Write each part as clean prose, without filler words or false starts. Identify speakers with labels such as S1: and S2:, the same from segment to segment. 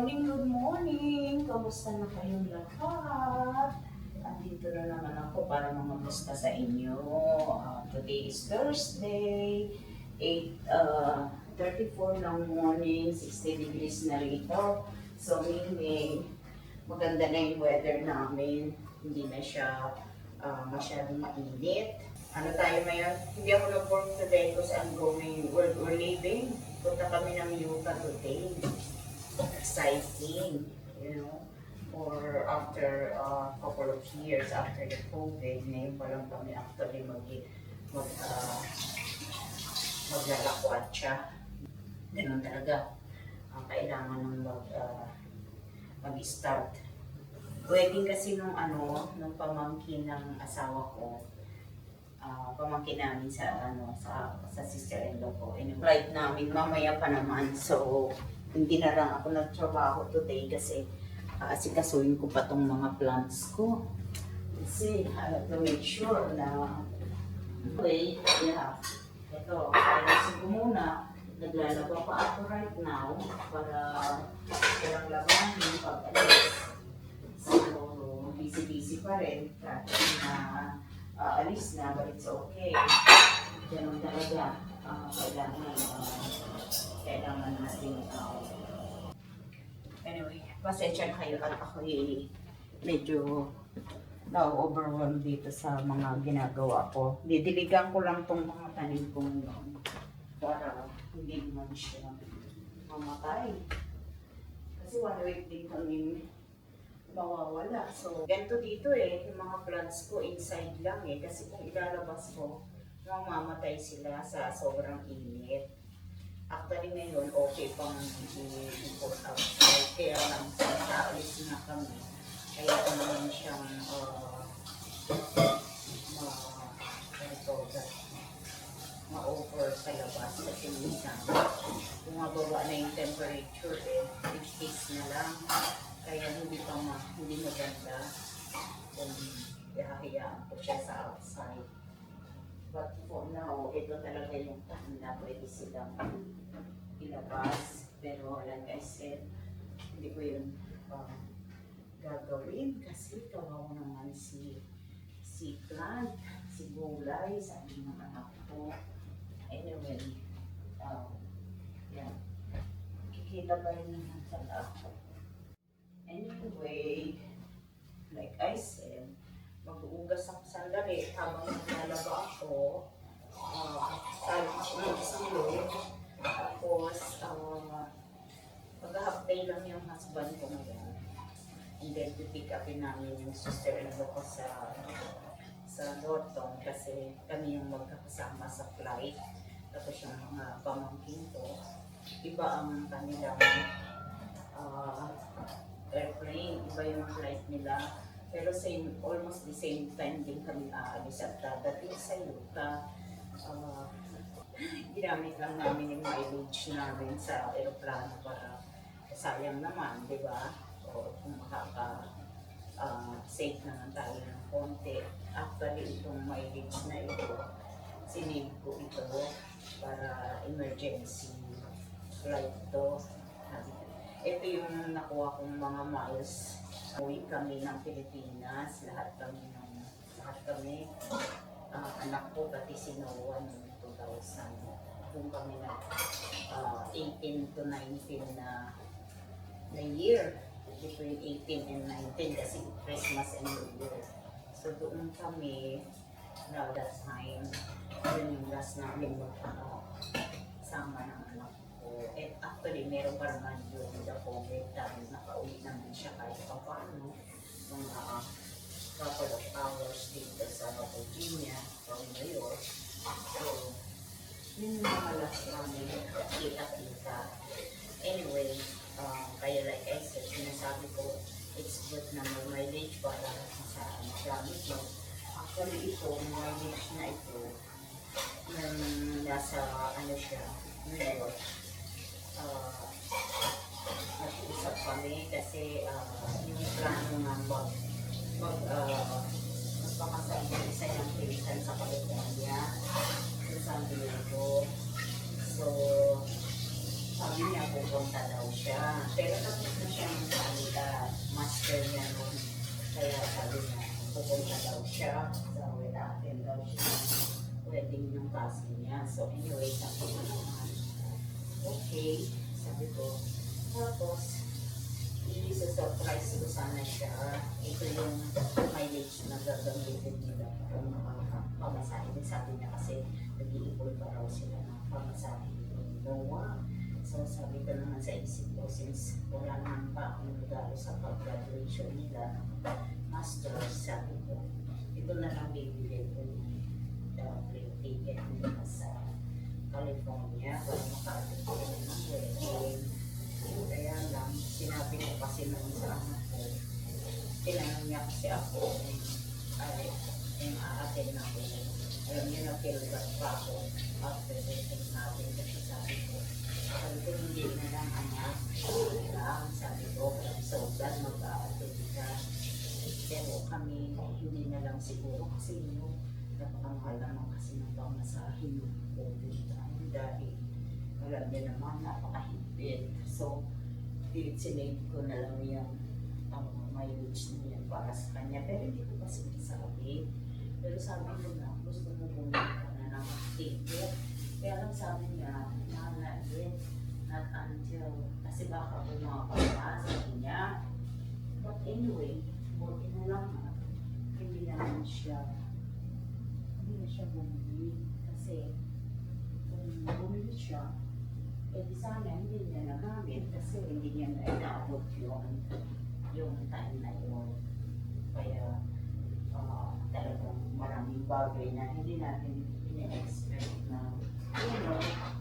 S1: morning, good morning! Kamusta na kayong lahat? Andito na naman ako para mangamusta sa inyo. Today is Thursday, 8:34 ng morning, 60 degrees na rito. So meaning, maganda na yung weather namin. Hindi na siya masyadong mainit. Ano tayo ngayon? Hindi ako nag-work today because we're leaving. Punta kami ng Utah today. Exciting, or after a couple of years after the COVID, ngayon pa lang kami actually maglalakwatsa. Ganun talaga. Kailangan ng mag-start. Wedding kasi nung pamangkin ng asawa ko. Pamangkin namin sa sister-in-law ko. Flight namin mamaya pa naman. So, hindi na lang ako nagtrabaho today kasi asikasuhin ko pa tong mga plants ko. Kasi I have to make sure na ito, ayusin ko muna. Naglalaba pa ako right now para walang labahin pag-alis. So, busy-busy pa rin. Kahit na alis na, but it's okay. Ganun talaga. Kailangan natin anyway, pasensya kayo at ako medyo na-overwhelmed dito sa mga ginagawa ko. Didiligan ko lang tong mga tanim ko ngayon para hindi naman siya mamatay. Kasi one week din kami mawawala. So, ganito dito yung mga plants ko inside lang kasi kung ilalabas ko, mamamatay sila sa sobrang init. Actually ngayon, okay pang i-import outside. Kaya lang, sa-alis na kami. Kaya ito naman siyang ma-over sa labas. Kasi minsan, bumababa na yung temperature, 50s na lang. Kaya hindi maganda kung ihahayaan ko siya sa outside. But for now, ito talaga yung time na pwede silang ilabas. Pero like I said, hindi ko yun gagawin kasi kawawa naman si plant, si gulay, sabi ng anak ko. Anyway, kikita pa rin naman sa lahat. Anyway, like I said, mag-uugas ako sandali habang naglalaba ako. Salvage ng silog. Tapos, mag-half day lang yung husband ko ngayon. And then, pipick upin namin yung sister-in-law ko sa Norton kasi kami yung magkakasama sa flight. Tapos yung mga pamangkin ko, iba ang kanilang airplane, iba yung flight nila. Pero almost the same time din kami aalis at dadating sa Utah. Ginamit lang namin yung mileage namin sa aeroplano para sayang naman, di ba? O kung makaka-save naman tayo ng konti. Actually, itong mileage na ito, sinave ko ito para emergency flight ito. Ito yung nakuha kong mga miles. Uwi kami ng Pilipinas, lahat kami, anak ko, pati si Noah noong 2000. Kung kami na 18 to 19 na year, between 18 and 19 kasi Christmas and New Year. So doon kami, na that time, yun yung last namin sama ng anak ko. And actually, meron pa naman yung the COVID dahil nakauwi naman siya kahit pa paano. Mga couple of hours dito sa Virginia from New York. So, yun yung mga last namin kita-kita. Anyway, kaya like I said, sinasabi ko, it's good na may mileage para sa gamit mo. Actually, ito, mileage na ito, nasa siya, New York. Nag-uusap kami kasi yung plano nga magpakasal ng isa ng Pilipinas sa California, sa San Diego. So, sabi niya pupunta daw siya. Pero tapos na siya siya. So, attend daw siya wedding ng cousin niya. So, anyway, sabi ko naman, okay, sabi ko. Tapos, i-surprise ko sana siya. Ito yung mileage na gagamitin nila para makapamasahin. Sabi niya kasi nag-iipon pa raw sila ng pamasahin ng Noah. So sabi ko naman sa isip ko, since wala naman pa akong regalo sa pag-graduation nila ng master's, sabi ko, ito na lang bibili ko yung plane ticket nila sa California para maka-attend ko ng wedding. Kaya lang, sinabi ko kasi naman sa anak ko, tinanong niya kasi ako, ay, yung a-attend ako. Alam niyo na feel-back pa ako after wedding natin kasi sabi ko, hindi na lang anak, sabi ko, so glad mag-a-attend ka. Pero kami, hindi na lang siguro kasi yung napakamahal naman kasi ng pamasahin yung COVID dahil alam niya naman, napakahigpit. So, sinave ko na lang yung mileage na yan para sa kanya. Pero hindi ko kasi masabi. Pero sabi ko na, gusto mo pumunta na ng ticket. Kaya lang sabi niya, not yet, not until, kasi baka bumaka sabi niya. But anyway, buti na lang, hindi naman siya, bumili. Kasi, kung bumili siya, eh di sana hindi niya nagamit kasi hindi niya na inaabot yung time na yun. Kaya talagang maraming bagay na hindi natin ina-expect na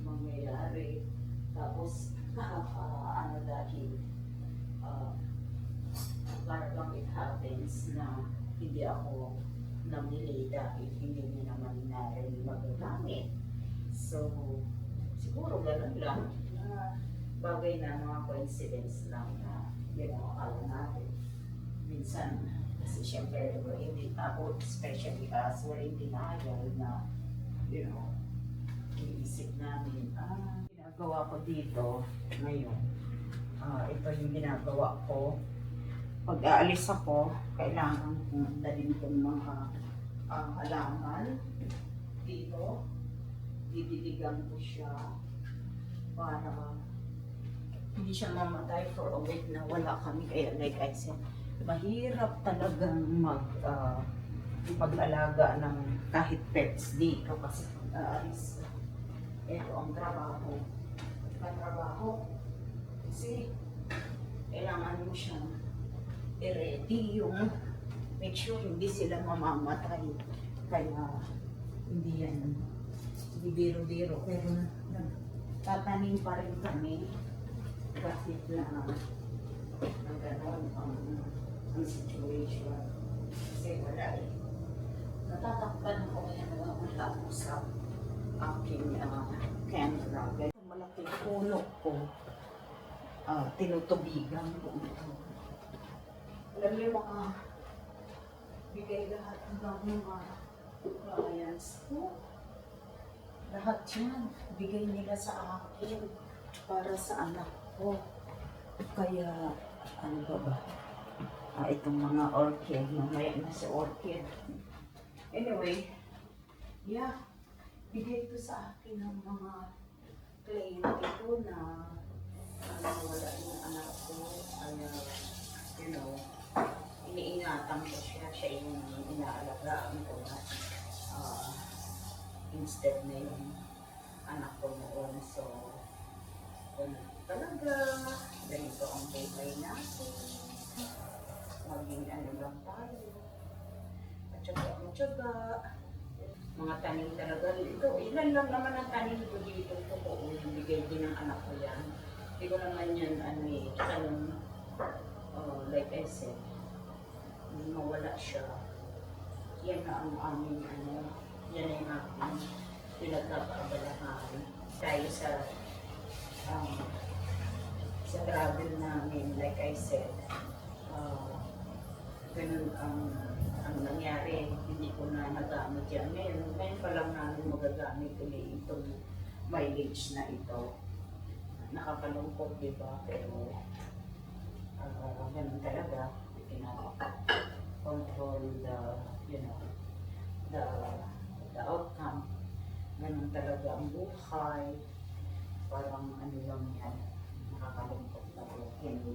S1: mangyayari. Tapos dahil parang it happens na hindi ako namili dahil hindi niya naman na rin magagamit. So, siguro gano'n lang, bagay na mga coincidence lang na, alam natin. Minsan, kasi syempre, we're in denial, especially us, we're in denial na, iisip namin, ginagawa ko dito ngayon. Ito yung ginagawa ko. Pag aalis ako, kailangan kong dalhin kong mga halaman dito. Didiligan ko siya para hindi siya mamatay for a week na wala kami. Kaya like I said, mahirap talagang pag-alaga ng kahit pets dito kasi pag-aalis. Ito ang trabaho. Kasi kailangan mo siyang i-ready yung make sure hindi sila mamamatay. Kaya hindi yan biro-biro, pero tatanim pa rin kami kahit lang na gano'n ang situation. Kasi wala eh. Natatakpan ako ngayon wala ako sa aking camera. Ang malaking puno ko, tinutubigan ko ito. Alam niyo bigay lahat ng mga clients ko. Lahat yan, bigay nila sa akin para sa anak ko. Kaya, ano ba? Itong mga orchid, mamaya na si orchid. Anyway, yeah, bigay ito sa akin ng mga client ito na wala yung anak ko. Kaya, iniingatan ko siya yung inaalagaan ko na instead na yung anak ko noon. So, talaga, ganito ang buhay natin. Maging ano lang tayo. Matyaga. Mga tanim talaga dito. Ilan lang naman ang tanim ko dito. Totoo, bigay din ng anak ko yan. Hindi ko naman yan, like I said, mawala siya. Yan na ang aming, yan ay aking pinagkakaabalahan. Tayo sa travel namin, like I said, ganun ang nangyari, hindi ko na nagamit yan. Ngayon pa lang namin magagamit ulit itong mileage na ito. Nakakalungkot, diba? Pero ganun talaga, control the, you know, the outcome. Ganun talaga ang buhay. Parang ano lang yan, nakakalungkot na hindi.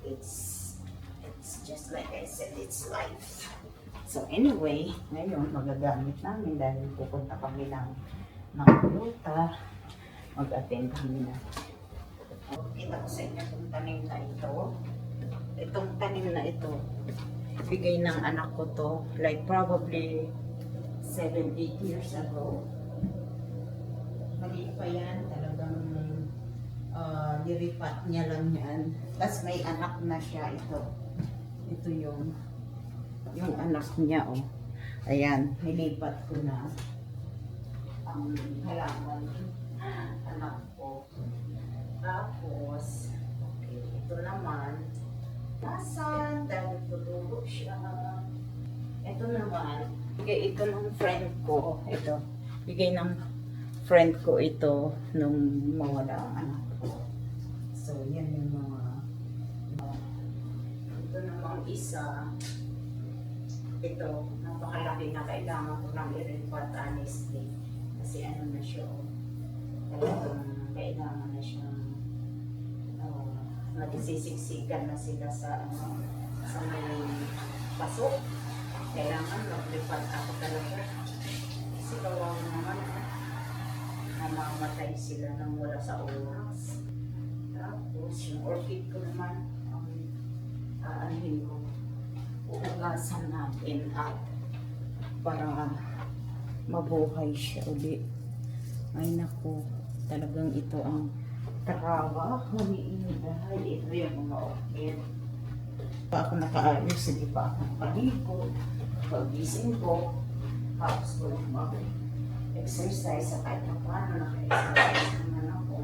S1: It's just like I said, it's life. So anyway, ngayon magagamit namin dahil pupunta kami ng ruta. Mag-attend kami na. Kita ko sa inyo itong tanim na ito. Itong tanim na ito, bigay ng anak ko to, like probably 7-8 years ago. Mali pa yan, talagang niripat niya lang yan. Tapos may anak na siya ito. Ito yung anak niya, oh. Ayan, nilipat ko na ang halaman anak ko. Tapos, okay, ito naman, nasan? Dahil tutulog siya. Ito naman, bigay ito ng friend ko. Ito, bigay ng friend ko ito nung mawala ang anak ko. So, yan yung mga ito namang isa. Ito, napakalaki na kailangan ko lang i-repot honestly. Kasi ano na siya, talagang kailangan na siya nagsisiksikan na sila sa may pasok. Kailangan mag-repot ako talaga. Kasi kawang naman, namamatay sila nang wala sa oras. Tapos, yung orchid ko naman, aanhin ko. Uugasan natin at para mabuhay siya uli. Ay naku, talagang ito ang trabaho ni Inday. Ito yung mga orchid. Pa ako nakaayos, hindi pa ako nakaligo. Pag-gising ko, tapos ko lang mag-exercise sa kahit na paano naka-exercise naman ako.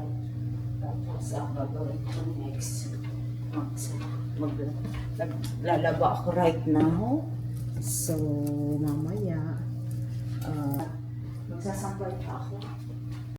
S1: Tapos ang gagawin ko next, lalaba ako right now. So, mamaya, magsasampay pa ako.